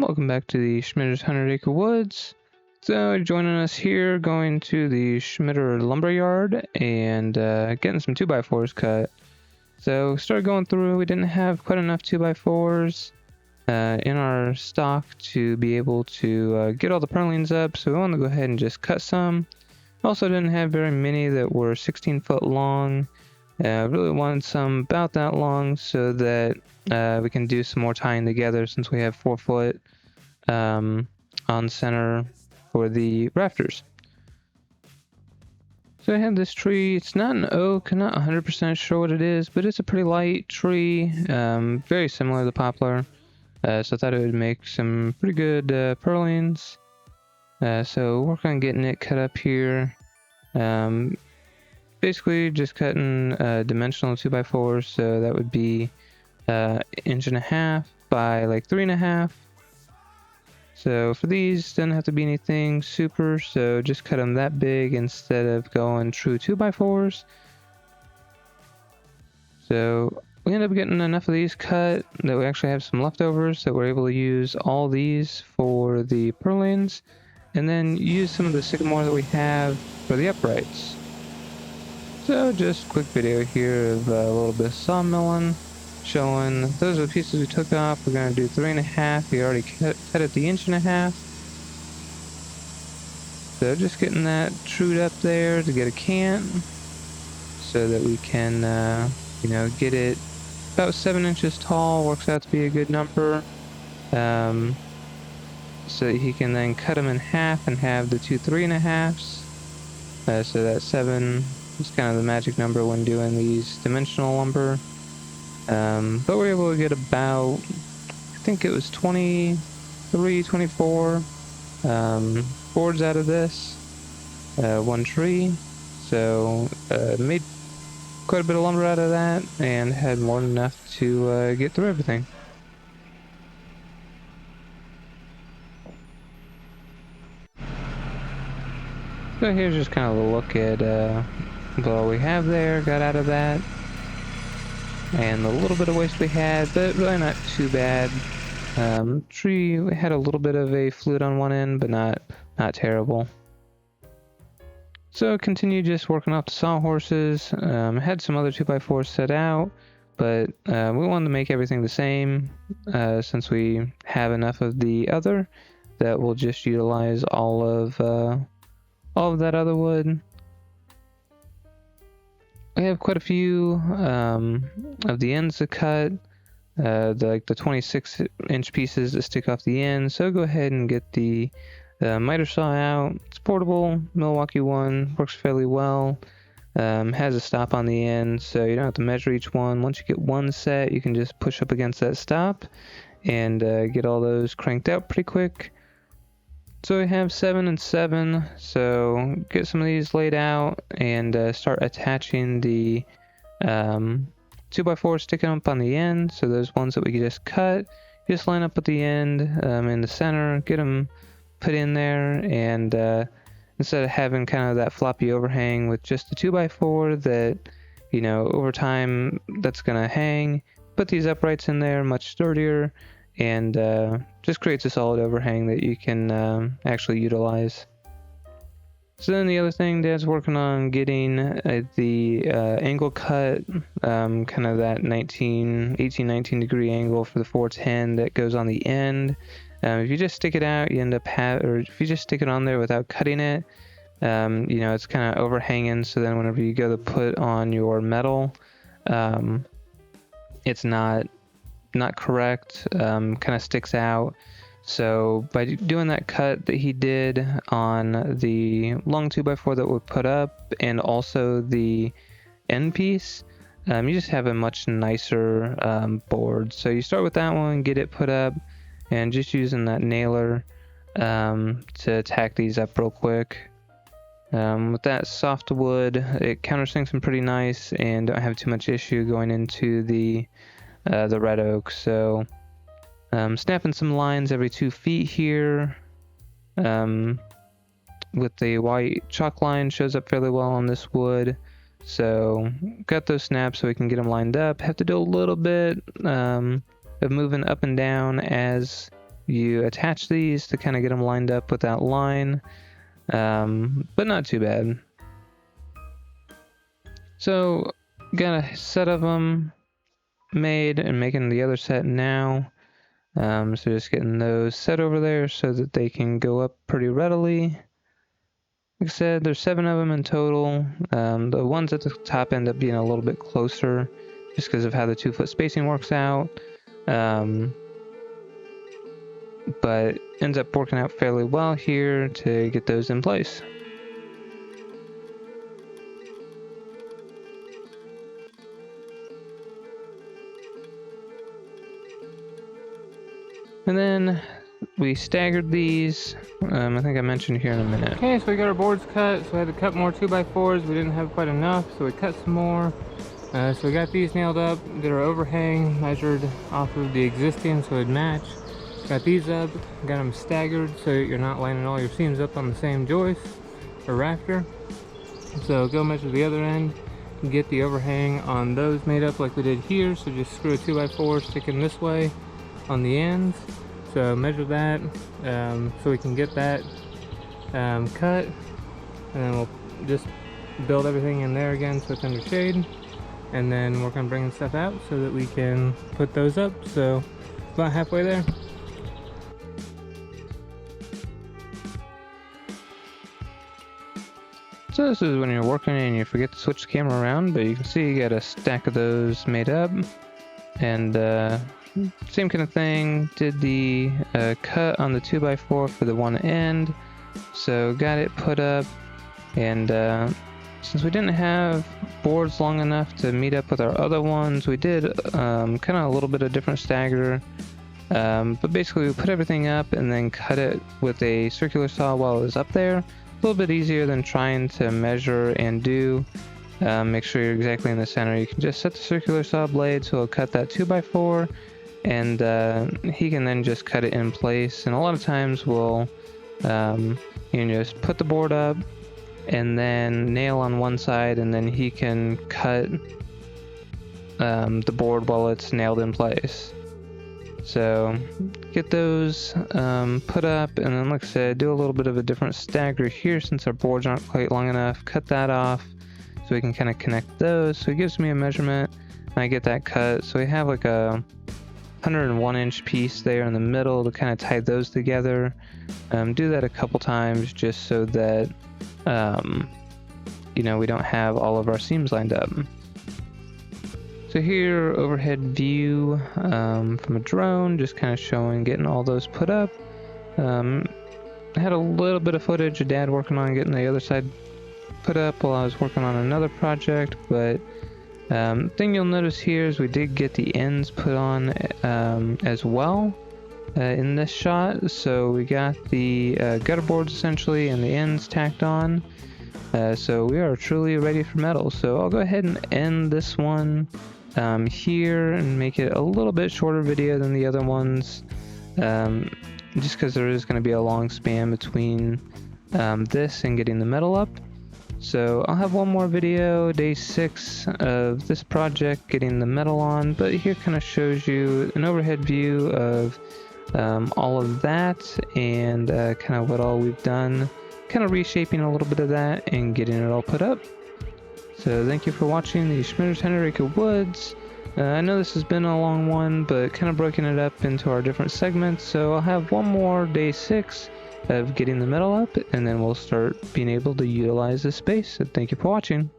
Welcome back to the Schmitter's 100 Acre Woods. So joining us here, going to the Schmitter lumberyard and getting some 2x4s cut. So started going through, we didn't have quite enough 2x4s in our stock to be able to get all the purlins up, so we wanted to go ahead and just cut some. Also didn't have very many that were 16 foot long. Really wanted some about that long so that we can do some more tying together, since we have 4 foot on center for the rafters. So I have this tree. It's not an oak, I'm not 100% sure what it is, but it's a pretty light tree, very similar to poplar. So I thought it would make some pretty good purlins. So work on getting it cut up here. Basically just cutting dimensional 2x4s, so that would be 1.5 inches by like 3.5. So for these, doesn't have to be anything super, so just cut them that big instead of going true 2x4s. So we end up getting enough of these cut that we actually have some leftovers that we're able to use all these for the purlins, and then use some of the sycamore that we have for the uprights. So just quick video here of a little bit of sawmilling, showing those are the pieces we took off. We're going to do 3.5. We already cut at the 1.5 inches. So just getting that trued up there to get a cant, so that we can, get it about 7 inches tall. Works out to be a good number. So that he can then cut them in half and have the two 3.5s. So that 7 is kind of the magic number when doing these dimensional lumber. But we're able to get about, I think it was 23, 24 boards out of this one tree. So made quite a bit of lumber out of that, and had more than enough to get through everything. So here's just kind of a look at what we have there, got out of that, and the little bit of waste we had, but really not too bad. Tree, we had a little bit of a fluid on one end, but not terrible. So continue just working off the sawhorses. Had some other 2x4s set out, but we wanted to make everything the same, since we have enough of the other that we'll just utilize all of that other wood. We have quite a few of the ends to cut, like the 26-inch pieces that stick off the end. So go ahead and get the miter saw out. It's portable, Milwaukee one, works fairly well. Has a stop on the end, so you don't have to measure each one. Once you get one set, you can just push up against that stop and get all those cranked out pretty quick. So we have 7 and 7, so get some of these laid out and start attaching the 2x4 sticking up on the end. So those ones that we just cut, just line up at the end in the center, get them put in there, and instead of having kind of that floppy overhang with just the 2x4 that, over time that's going to hang, put these uprights in there, much sturdier, and just creates a solid overhang that you can actually utilize. So then the other thing Dad's working on getting the angle cut, kind of that 18, 19 degree angle for the 410 that goes on the end. If you just stick it out, you end up or if you just stick it on there without cutting it, it's kind of overhanging, so then whenever you go to put on your metal, it's not correct, kind of sticks out. So by doing that cut that he did on the long 2x4 that we put up, and also the end piece, you just have a much nicer board. So you start with that one, get it put up, and just using that nailer to tack these up real quick. With that soft wood, it countersinks them pretty nice, and don't have too much issue going into the red oak. So snapping some lines every 2 feet here, with the white chalk line, shows up fairly well on this wood. So got those snaps so we can get them lined up. Have to do a little bit of moving up and down as you attach these to kind of get them lined up with that line, but not too bad. So got a set of them made and making the other set now. So just getting those set over there so that they can go up pretty readily. Like I said, there's 7 of them in total. The ones at the top end up being a little bit closer just because of how the 2-foot spacing works out. But ends up working out fairly well here to get those in place. And then we staggered these. I think I mentioned here in a minute. Okay, so we got our boards cut. So we had to cut more 2x4s. We didn't have quite enough, so we cut some more. So we got these nailed up. Did our overhang, measured off of the existing so it'd match. Got these up, got them staggered so you're not lining all your seams up on the same joist or rafter. So go measure the other end, get the overhang on those made up like we did here. So just screw a 2x4 sticking this way on the ends. So measure that so we can get that cut, and then we'll just build everything in there again so it's under shade, and then work on bringing stuff out so that we can put those up. So about halfway there. So this is when you're working and you forget to switch the camera around, but you can see you got a stack of those made up. And same kind of thing, did the cut on the 2x4 for the one end. So got it put up, and since we didn't have boards long enough to meet up with our other ones, we did kind of a little bit of different stagger. But basically we put everything up and then cut it with a circular saw while it was up there. A little bit easier than trying to measure and do. Make sure you're exactly in the center. You can just set the circular saw blade so it'll cut that 2x4, and he can then just cut it in place. And a lot of times we'll you can just put the board up and then nail on one side, and then he can cut the board while it's nailed in place. So get those put up, and then like I said, do a little bit of a different stagger here since our boards aren't quite long enough. Cut that off so we can kind of connect those. So it gives me a measurement, and I get that cut. So we have like a 101-inch piece there in the middle to kind of tie those together. Do that a couple times just so that you know, we don't have all of our seams lined up. So here, overhead view from a drone, just kind of showing getting all those put up. I had a little bit of footage of Dad working on getting the other side put up while I was working on another project, but thing you'll notice here is we did get the ends put on as well in this shot. So we got the gutter boards essentially and the ends tacked on. So we are truly ready for metal. So I'll go ahead and end this one here and make it a little bit shorter video than the other ones, just because there is going to be a long span between this and getting the metal up. So I'll have one more video, day 6 of this project, getting the metal on, but here kind of shows you an overhead view of all of that and kind of what all we've done, kind of reshaping a little bit of that and getting it all put up. So thank you for watching the Schmitter's Henrika Woods. I know this has been a long one, but kind of broken it up into our different segments. So I'll have one more day 6 of getting the metal up, and then we'll start being able to utilize this space. So thank you for watching.